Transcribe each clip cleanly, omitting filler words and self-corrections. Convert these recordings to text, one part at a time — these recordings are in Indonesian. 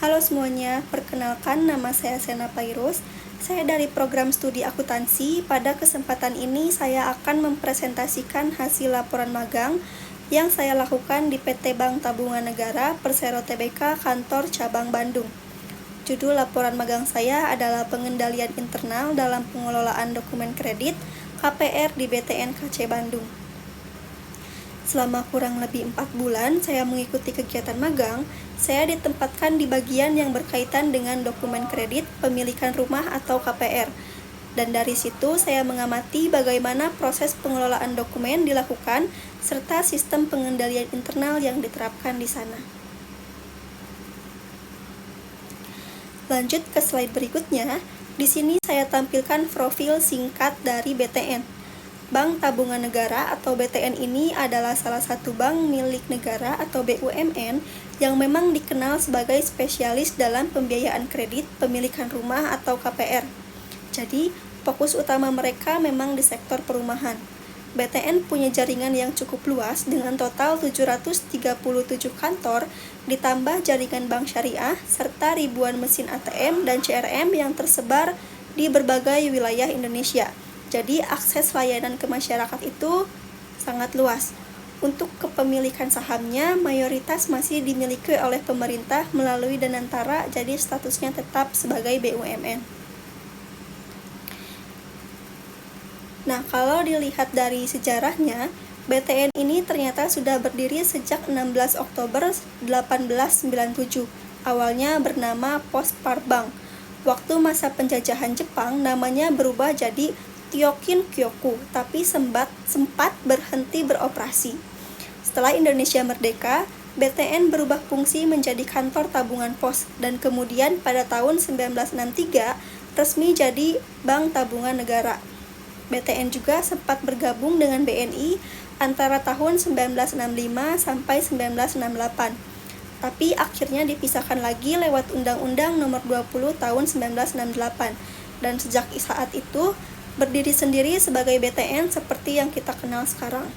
Halo semuanya, perkenalkan nama saya Sena Pairus. Saya dari program studi akuntansi. Pada kesempatan ini saya akan mempresentasikan hasil laporan magang yang saya lakukan di PT Bank Tabungan Negara Persero Tbk Kantor Cabang Bandung. Judul laporan magang saya adalah Pengendalian Internal dalam Pengelolaan Dokumen Kredit KPR di BTN KC Bandung. Selama kurang lebih 4 bulan saya mengikuti kegiatan magang, saya ditempatkan di bagian yang berkaitan dengan dokumen kredit pemilikan rumah atau KPR. Dan dari situ saya mengamati bagaimana proses pengelolaan dokumen dilakukan serta sistem pengendalian internal yang diterapkan di sana. Lanjut ke slide berikutnya. Di sini saya tampilkan profil singkat dari BTN. Bank Tabungan Negara atau BTN ini adalah salah satu bank milik negara atau BUMN yang memang dikenal sebagai spesialis dalam pembiayaan kredit pemilikan rumah atau KPR. Jadi, fokus utama mereka memang di sektor perumahan. BTN punya jaringan yang cukup luas dengan total 737 kantor, ditambah jaringan bank syariah, serta ribuan mesin ATM dan CRM yang tersebar di berbagai wilayah Indonesia. Jadi akses layanan ke masyarakat itu sangat luas. Untuk kepemilikan sahamnya, mayoritas masih dimiliki oleh pemerintah melalui Danantara, jadi statusnya tetap sebagai BUMN. Nah, kalau dilihat dari sejarahnya, BTN ini ternyata sudah berdiri sejak 16 Oktober 1897. Awalnya bernama Pospar Bank. Waktu masa penjajahan Jepang, namanya berubah jadi Tyokin Kyoku, tapi sempat berhenti beroperasi. Setelah Indonesia merdeka, BTN berubah fungsi menjadi kantor tabungan pos dan kemudian pada tahun 1963 resmi jadi Bank Tabungan Negara. BTN juga sempat bergabung dengan BNI antara tahun 1965 sampai 1968. Tapi akhirnya dipisahkan lagi lewat Undang-Undang Nomor 20 Tahun 1968 dan sejak saat itu berdiri sendiri sebagai BTN seperti yang kita kenal sekarang.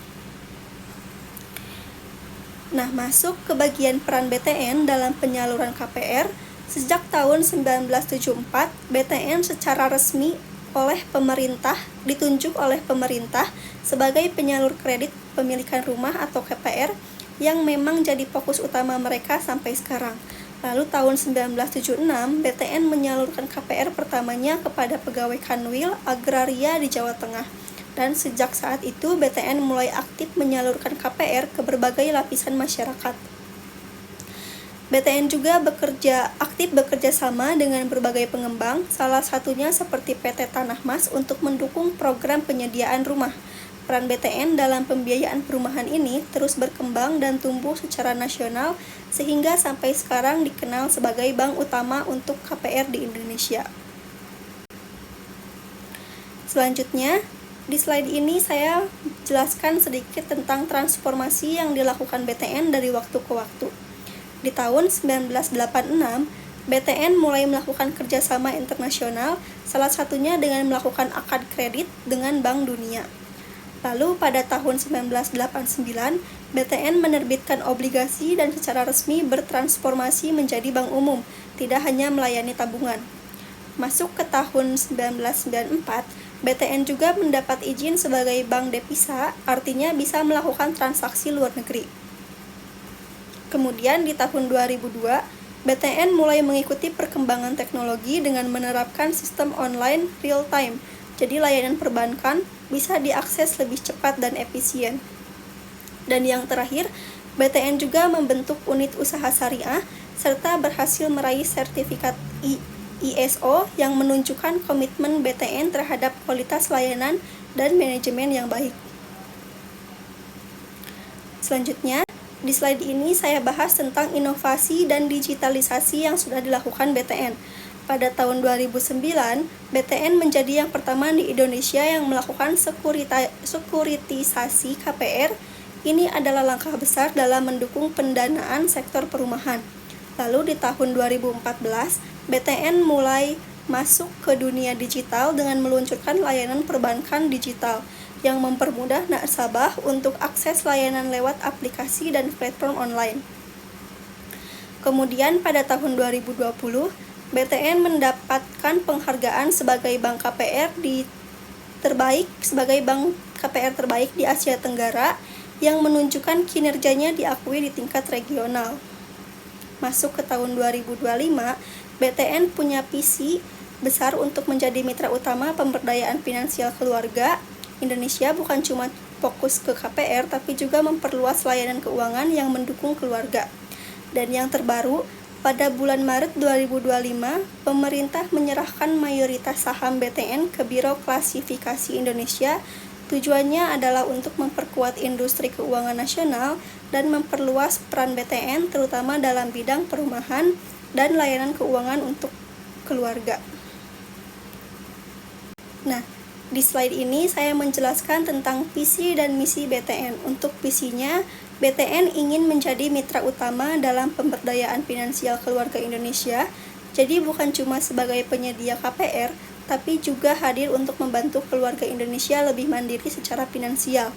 Nah, masuk ke bagian peran BTN dalam penyaluran KPR, sejak tahun 1974, BTN secara resmi ditunjuk oleh pemerintah sebagai penyalur kredit pemilikan rumah atau KPR yang memang jadi fokus utama mereka sampai sekarang. Lalu tahun 1976, BTN menyalurkan KPR pertamanya kepada pegawai Kanwil Agraria di Jawa Tengah. Dan sejak saat itu, BTN mulai aktif menyalurkan KPR ke berbagai lapisan masyarakat. BTN juga aktif bekerja sama dengan berbagai pengembang, salah satunya seperti PT Tanah Mas untuk mendukung program penyediaan rumah. Peran BTN dalam pembiayaan perumahan ini terus berkembang dan tumbuh secara nasional sehingga sampai sekarang dikenal sebagai bank utama untuk KPR di Indonesia. Selanjutnya, di slide ini saya jelaskan sedikit tentang transformasi yang dilakukan BTN dari waktu ke waktu. Di tahun 1986, BTN mulai melakukan kerjasama internasional, salah satunya dengan melakukan akad kredit dengan Bank Dunia. Lalu pada tahun 1989, BTN menerbitkan obligasi dan secara resmi bertransformasi menjadi bank umum, tidak hanya melayani tabungan. Masuk ke tahun 1994, BTN juga mendapat izin sebagai bank devisa, artinya bisa melakukan transaksi luar negeri. Kemudian di tahun 2002, BTN mulai mengikuti perkembangan teknologi dengan menerapkan sistem online real time. Jadi layanan perbankan bisa diakses lebih cepat dan efisien. Dan yang terakhir, BTN juga membentuk unit usaha syariah serta berhasil meraih sertifikat ISO yang menunjukkan komitmen BTN terhadap kualitas layanan dan manajemen yang baik. Selanjutnya, di slide ini saya bahas tentang inovasi dan digitalisasi yang sudah dilakukan BTN. Pada tahun 2009, BTN menjadi yang pertama di Indonesia yang melakukan sekuritisasi KPR. Ini adalah langkah besar dalam mendukung pendanaan sektor perumahan. Lalu di tahun 2014, BTN mulai masuk ke dunia digital dengan meluncurkan layanan perbankan digital yang mempermudah nasabah untuk akses layanan lewat aplikasi dan platform online. Kemudian pada tahun 2020, BTN mendapatkan penghargaan sebagai Bank KPR terbaik di Asia Tenggara yang menunjukkan kinerjanya diakui di tingkat regional. Masuk ke tahun 2025, BTN punya visi besar untuk menjadi mitra utama pemberdayaan finansial keluarga. Indonesia bukan cuma fokus ke KPR, tapi juga memperluas layanan keuangan yang mendukung keluarga. Dan yang terbaru, pada bulan Maret 2025, pemerintah menyerahkan mayoritas saham BTN ke Biro Klasifikasi Indonesia. Tujuannya adalah untuk memperkuat industri keuangan nasional dan memperluas peran BTN terutama dalam bidang perumahan dan layanan keuangan untuk keluarga. Nah, di slide ini saya menjelaskan tentang visi dan misi BTN. Untuk visinya, BTN ingin menjadi mitra utama dalam pemberdayaan finansial keluarga Indonesia. Jadi bukan cuma sebagai penyedia KPR, tapi juga hadir untuk membantu keluarga Indonesia lebih mandiri secara finansial.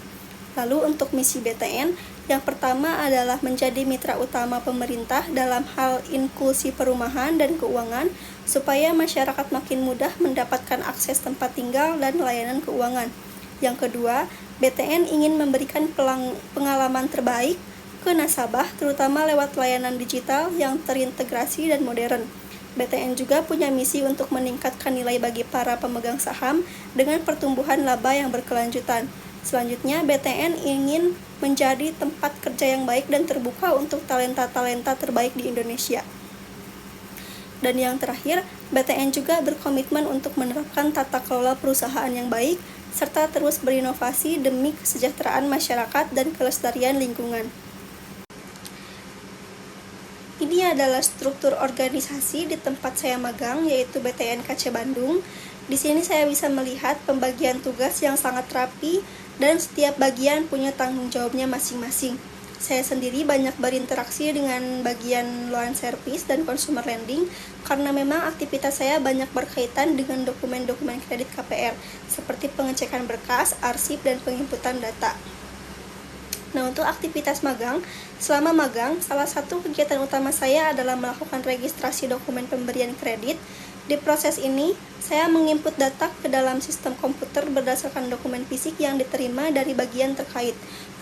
Lalu untuk misi BTN, yang pertama adalah menjadi mitra utama pemerintah dalam hal inklusi perumahan dan keuangan, supaya masyarakat makin mudah mendapatkan akses tempat tinggal dan layanan keuangan. Yang kedua, BTN ingin memberikan pengalaman terbaik ke nasabah, terutama lewat layanan digital yang terintegrasi dan modern. BTN juga punya misi untuk meningkatkan nilai bagi para pemegang saham dengan pertumbuhan laba yang berkelanjutan. Selanjutnya, BTN ingin menjadi tempat kerja yang baik dan terbuka untuk talenta-talenta terbaik di Indonesia. Dan yang terakhir, BTN juga berkomitmen untuk menerapkan tata kelola perusahaan yang baik, serta terus berinovasi demi kesejahteraan masyarakat dan kelestarian lingkungan. Ini adalah struktur organisasi di tempat saya magang, yaitu BTN KC Bandung. Di sini saya bisa melihat pembagian tugas yang sangat rapi dan setiap bagian punya tanggung jawabnya masing-masing. Saya sendiri banyak berinteraksi dengan bagian loan service dan consumer lending karena memang aktivitas saya banyak berkaitan dengan dokumen-dokumen kredit KPR seperti pengecekan berkas, arsip, dan penginputan data. Nah, untuk aktivitas magang, selama magang, salah satu kegiatan utama saya adalah melakukan registrasi dokumen pemberian kredit. Di proses ini, saya menginput data ke dalam sistem komputer berdasarkan dokumen fisik yang diterima dari bagian terkait.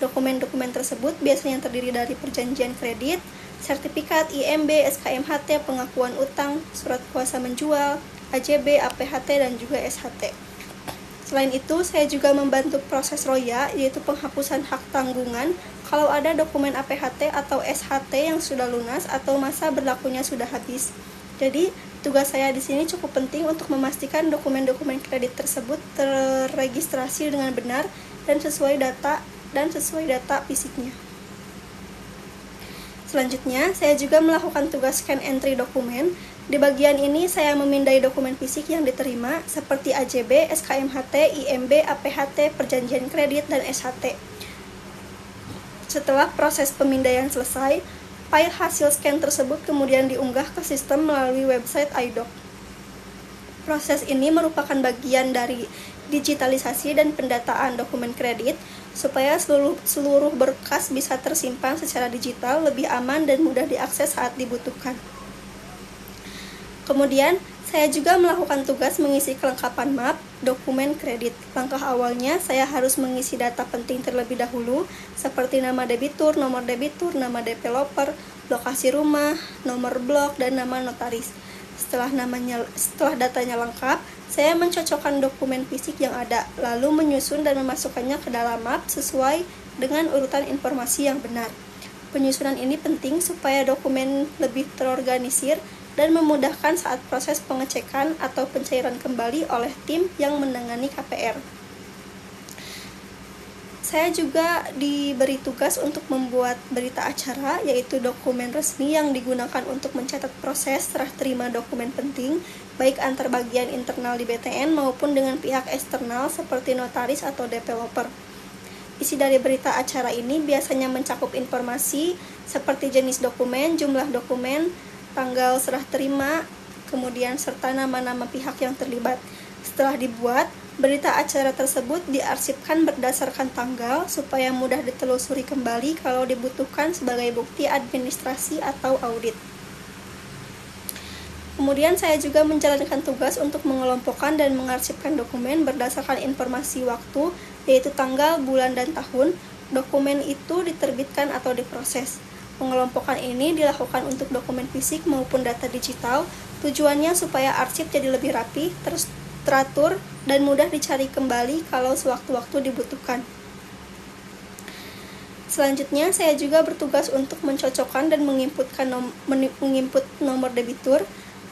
Dokumen-dokumen tersebut biasanya terdiri dari perjanjian kredit, sertifikat IMB, SKMHT, pengakuan utang, surat kuasa menjual, AJB, APHT, dan juga SHT. Selain itu, saya juga membantu proses ROYA, yaitu penghapusan hak tanggungan, kalau ada dokumen APHT atau SHT yang sudah lunas atau masa berlakunya sudah habis. Jadi, tugas saya di sini cukup penting untuk memastikan dokumen-dokumen kredit tersebut terregistrasi dengan benar dan sesuai data fisiknya. Selanjutnya, saya juga melakukan tugas scan entry dokumen. Di bagian ini, saya memindai dokumen fisik yang diterima, seperti AJB, SKMHT, IMB, APHT, perjanjian kredit, dan SHT. Setelah proses pemindaian selesai, file hasil scan tersebut kemudian diunggah ke sistem melalui website iDoc. Proses ini merupakan bagian dari digitalisasi dan pendataan dokumen kredit supaya seluruh berkas bisa tersimpan secara digital, lebih aman dan mudah diakses saat dibutuhkan. Kemudian, saya juga melakukan tugas mengisi kelengkapan map dokumen kredit. Langkah awalnya, saya harus mengisi data penting terlebih dahulu, seperti nama debitur, nomor nama developer, lokasi rumah, nomor blok, dan nama notaris. Setelah datanya lengkap, saya mencocokkan dokumen fisik yang ada, lalu menyusun dan memasukkannya ke dalam map sesuai dengan urutan informasi yang benar. Penyusunan ini penting supaya dokumen lebih terorganisir dan memudahkan saat proses pengecekan atau pencairan kembali oleh tim yang menangani KPR. Saya juga diberi tugas untuk membuat berita acara, yaitu dokumen resmi yang digunakan untuk mencatat proses serah terima dokumen penting, baik antar bagian internal di BTN maupun dengan pihak eksternal seperti notaris atau developer. Isi dari berita acara ini biasanya mencakup informasi seperti jenis dokumen, jumlah dokumen, tanggal serah terima, kemudian serta nama-nama pihak yang terlibat. Setelah dibuat, berita acara tersebut diarsipkan berdasarkan tanggal supaya mudah ditelusuri kembali kalau dibutuhkan sebagai bukti administrasi atau audit. Kemudian saya juga menjalankan tugas untuk mengelompokkan dan mengarsipkan dokumen berdasarkan informasi waktu, yaitu tanggal, bulan, dan tahun. Dokumen itu diterbitkan atau diproses. Pengelompokan ini dilakukan untuk dokumen fisik maupun data digital. Tujuannya supaya arsip jadi lebih rapi, teratur, dan mudah dicari kembali kalau sewaktu-waktu dibutuhkan. Selanjutnya, saya juga bertugas untuk mencocokkan dan menginput nomor debitur.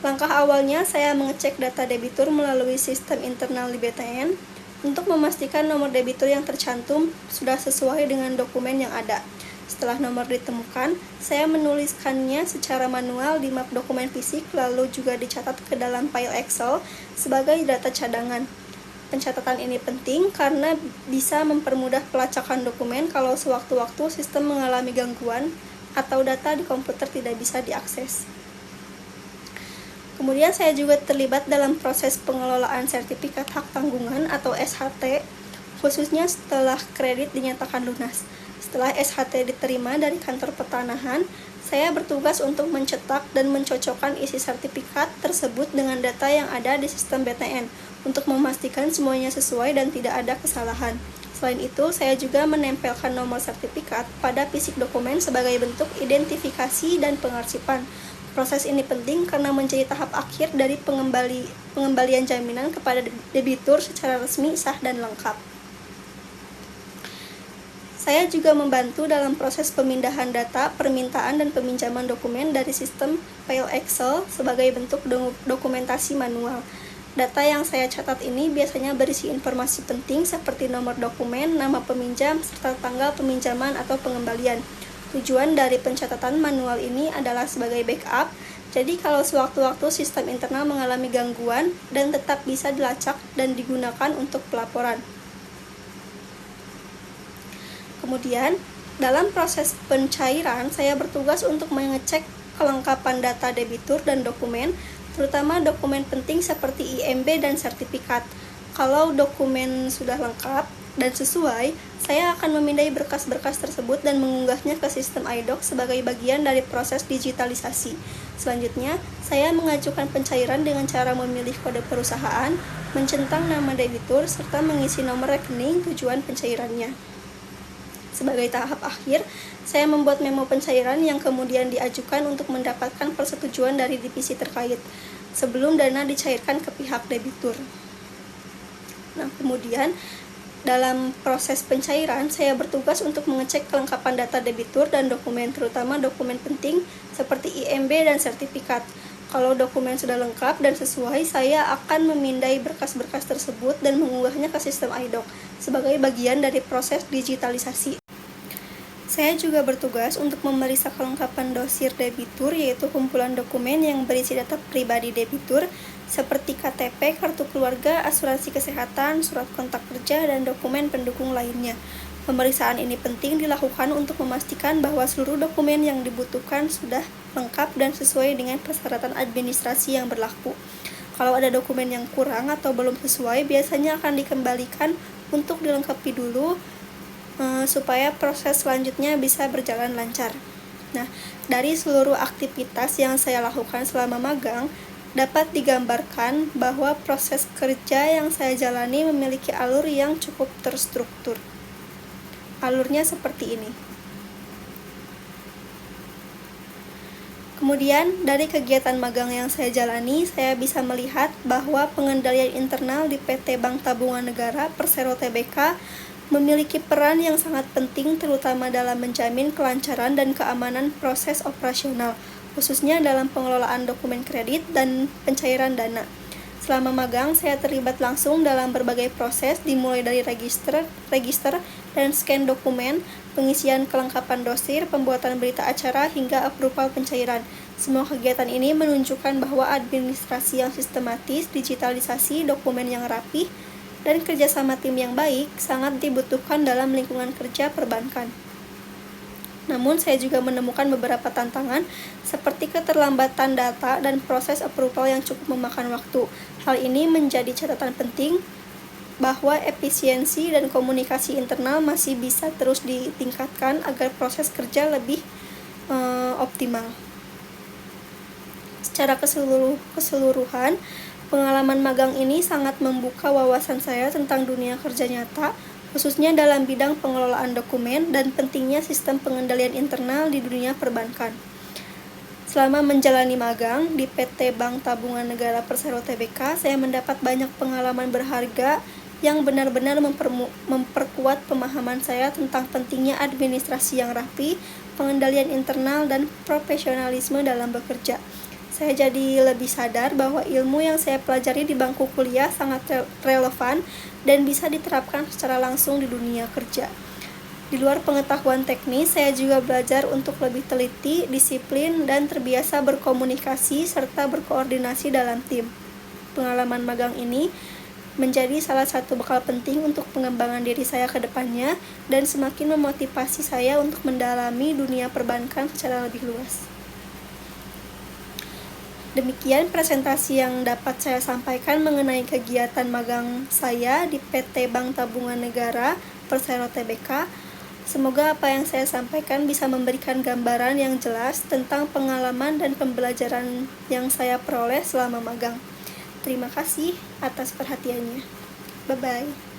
Langkah awalnya, saya mengecek data debitur melalui sistem internal di BTN untuk memastikan nomor debitur yang tercantum sudah sesuai dengan dokumen yang ada. Setelah nomor ditemukan, saya menuliskannya secara manual di map dokumen fisik lalu juga dicatat ke dalam file Excel sebagai data cadangan. Pencatatan ini penting karena bisa mempermudah pelacakan dokumen kalau sewaktu-waktu sistem mengalami gangguan atau data di komputer tidak bisa diakses. Kemudian saya juga terlibat dalam proses pengelolaan sertifikat hak tanggungan atau SHT, khususnya setelah kredit dinyatakan lunas. Setelah SHT diterima dari kantor pertanahan, saya bertugas untuk mencetak dan mencocokkan isi sertifikat tersebut dengan data yang ada di sistem BTN untuk memastikan semuanya sesuai dan tidak ada kesalahan. Selain itu, saya juga menempelkan nomor sertifikat pada fisik dokumen sebagai bentuk identifikasi dan pengarsipan. Proses ini penting karena menjadi tahap akhir dari pengembalian jaminan kepada debitur secara resmi, sah, dan lengkap. Saya juga membantu dalam proses pemindahan data, permintaan, dan peminjaman dokumen dari sistem file Excel sebagai bentuk dokumentasi manual. Data yang saya catat ini biasanya berisi informasi penting seperti nomor dokumen, nama peminjam, serta tanggal peminjaman atau pengembalian. Tujuan dari pencatatan manual ini adalah sebagai backup, jadi kalau sewaktu-waktu sistem internal mengalami gangguan dan tetap bisa dilacak dan digunakan untuk pelaporan. Kemudian, dalam proses pencairan, saya bertugas untuk mengecek kelengkapan data debitur dan dokumen, terutama dokumen penting seperti IMB dan sertifikat. Kalau dokumen sudah lengkap dan sesuai, saya akan memindai berkas-berkas tersebut dan mengunggahnya ke sistem iDoc sebagai bagian dari proses digitalisasi. Selanjutnya, saya mengajukan pencairan dengan cara memilih kode perusahaan, mencentang nama debitur, serta mengisi nomor rekening tujuan pencairannya. Sebagai tahap akhir, saya membuat memo pencairan yang kemudian diajukan untuk mendapatkan persetujuan dari divisi terkait, sebelum dana dicairkan ke pihak debitur. Nah, kemudian, dalam proses pencairan, saya bertugas untuk mengecek kelengkapan data debitur dan dokumen, terutama dokumen penting seperti IMB dan sertifikat. Kalau dokumen sudah lengkap dan sesuai, saya akan memindai berkas-berkas tersebut dan mengunggahnya ke sistem iDoc sebagai bagian dari proses digitalisasi. Saya juga bertugas untuk memeriksa kelengkapan dosir debitur, yaitu kumpulan dokumen yang berisi data pribadi debitur seperti KTP, kartu keluarga, asuransi kesehatan, surat kontak kerja, dan dokumen pendukung lainnya. Pemeriksaan ini penting dilakukan untuk memastikan bahwa seluruh dokumen yang dibutuhkan sudah lengkap dan sesuai dengan persyaratan administrasi yang berlaku. Kalau ada dokumen yang kurang atau belum sesuai, biasanya akan dikembalikan untuk dilengkapi dulu supaya proses selanjutnya bisa berjalan lancar. Nah, dari seluruh aktivitas yang saya lakukan selama magang, dapat digambarkan bahwa proses kerja yang saya jalani memiliki alur yang cukup terstruktur. Alurnya seperti ini. Kemudian, dari kegiatan magang yang saya jalani, saya bisa melihat bahwa pengendalian internal di PT Bank Tabungan Negara Persero Tbk memiliki peran yang sangat penting terutama dalam menjamin kelancaran dan keamanan proses operasional, khususnya dalam pengelolaan dokumen kredit dan pencairan dana. Selama magang, saya terlibat langsung dalam berbagai proses dimulai dari register dan scan dokumen, pengisian kelengkapan dosir, pembuatan berita acara, hingga approval pencairan. Semua kegiatan ini menunjukkan bahwa administrasi yang sistematis, digitalisasi, dokumen yang rapih, dan kerjasama tim yang baik sangat dibutuhkan dalam lingkungan kerja perbankan. Namun, saya juga menemukan beberapa tantangan seperti keterlambatan data dan proses approval yang cukup memakan waktu. Hal ini menjadi catatan penting bahwa efisiensi dan komunikasi internal masih bisa terus ditingkatkan agar proses kerja lebih optimal. Secara keseluruhan, pengalaman magang ini sangat membuka wawasan saya tentang dunia kerja nyata, khususnya dalam bidang pengelolaan dokumen dan pentingnya sistem pengendalian internal di dunia perbankan. Selama menjalani magang di PT Bank Tabungan Negara Persero Tbk, saya mendapat banyak pengalaman berharga yang benar-benar memperkuat pemahaman saya tentang pentingnya administrasi yang rapi, pengendalian internal, dan profesionalisme dalam bekerja. Saya jadi lebih sadar bahwa ilmu yang saya pelajari di bangku kuliah sangat relevan dan bisa diterapkan secara langsung di dunia kerja. Di luar pengetahuan teknis, saya juga belajar untuk lebih teliti, disiplin, dan terbiasa berkomunikasi serta berkoordinasi dalam tim. Pengalaman magang ini menjadi salah satu bekal penting untuk pengembangan diri saya ke depannya dan semakin memotivasi saya untuk mendalami dunia perbankan secara lebih luas. Demikian presentasi yang dapat saya sampaikan mengenai kegiatan magang saya di PT Bank Tabungan Negara Persero Tbk. Semoga apa yang saya sampaikan bisa memberikan gambaran yang jelas tentang pengalaman dan pembelajaran yang saya peroleh selama magang. Terima kasih atas perhatiannya. Bye-bye.